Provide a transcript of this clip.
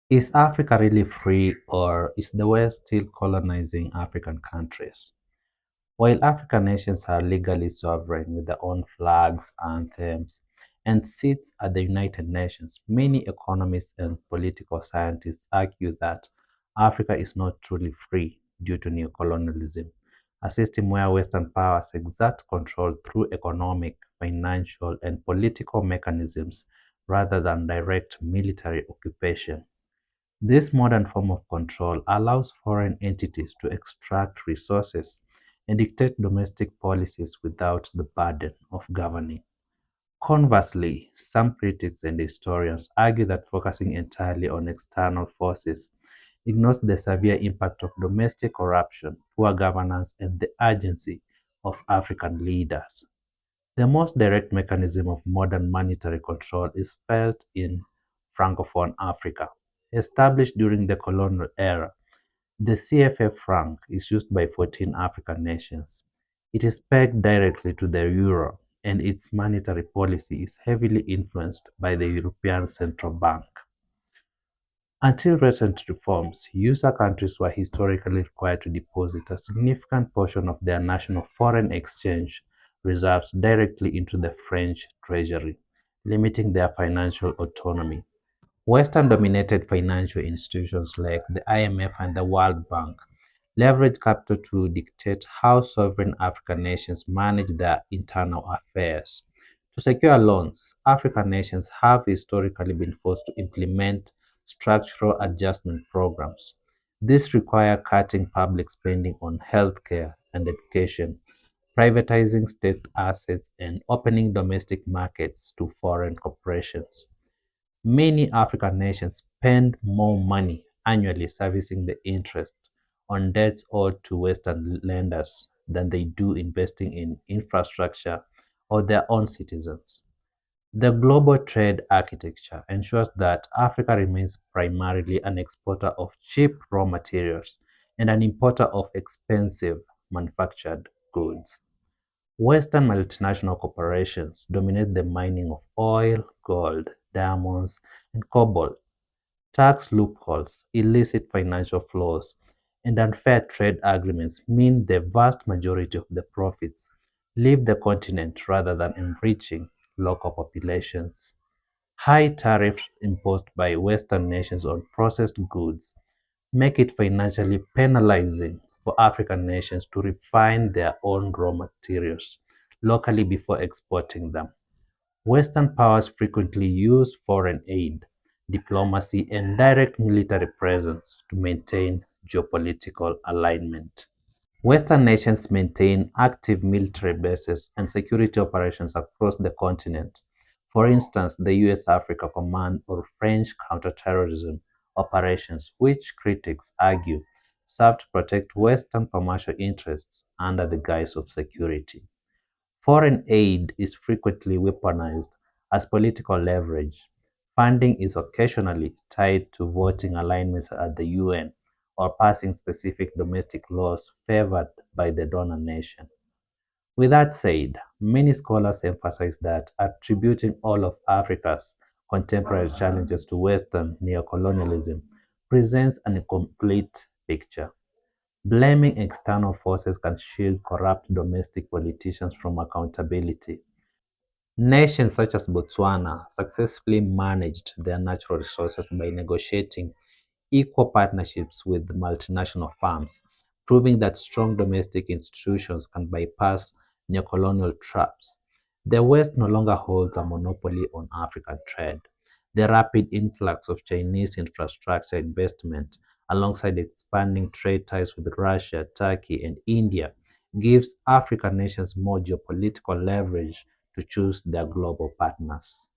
Is Africa really free, or is the West still colonizing African countries? While African nations are legally sovereign with their own flags, anthems, and seats at the United Nations, many economists and political scientists argue that Africa is not truly free due to neocolonialism, a system where Western powers exert control through economic, financial, and political mechanisms rather than direct military occupation. This modern form of control allows foreign entities to extract resources and dictate domestic policies without the burden of governing. Conversely, some critics and historians argue that focusing entirely on external forces ignores the severe impact of domestic corruption, poor governance, and the urgency of African leaders. The most direct mechanism of modern monetary control is felt in Francophone Africa. Established during the colonial era, the CFA franc is used by 14 African nations. It is pegged directly to the euro, and its monetary policy is heavily influenced by the European Central Bank. Until recent reforms, user countries were historically required to deposit a significant portion of their national foreign exchange reserves directly into the French treasury, limiting their financial autonomy. Western-dominated financial institutions like the IMF and the World Bank leverage capital to dictate how sovereign African nations manage their internal affairs. To secure loans, African nations have historically been forced to implement structural adjustment programs. This requires cutting public spending on healthcare and education, privatizing state assets, and opening domestic markets to foreign corporations. Many African nations spend more money annually servicing the interest on debts owed to Western lenders than they do investing in infrastructure or their own citizens. The global trade architecture ensures that Africa remains primarily an exporter of cheap raw materials and an importer of expensive manufactured goods. Western multinational corporations dominate the mining of oil, gold, diamonds, and cobalt. Tax loopholes, illicit financial flows, and unfair trade agreements mean the vast majority of the profits leave the continent rather than enriching local populations. High tariffs imposed by Western nations on processed goods make it financially penalizing for African nations to refine their own raw materials locally before exporting them. Western powers frequently use foreign aid, diplomacy, and direct military presence to maintain geopolitical alignment. Western nations maintain active military bases and security operations across the continent. For instance, the US Africa Command or French counterterrorism operations, which critics argue serve to protect Western commercial interests under the guise of security. Foreign aid is frequently weaponized as political leverage. Funding is occasionally tied to voting alignments at the UN or passing specific domestic laws favored by the donor nation. With that said, many scholars emphasize that attributing all of Africa's contemporary challenges to Western neocolonialism presents an incomplete picture. Blaming external forces can shield corrupt domestic politicians from accountability. Nations such as Botswana successfully managed their natural resources by negotiating equal partnerships with multinational firms, proving that strong domestic institutions can bypass neocolonial traps. The West no longer holds a monopoly on African trade. The rapid influx of Chinese infrastructure investment, alongside expanding trade ties with Russia, Turkey, and India, gives African nations more geopolitical leverage to choose their global partners.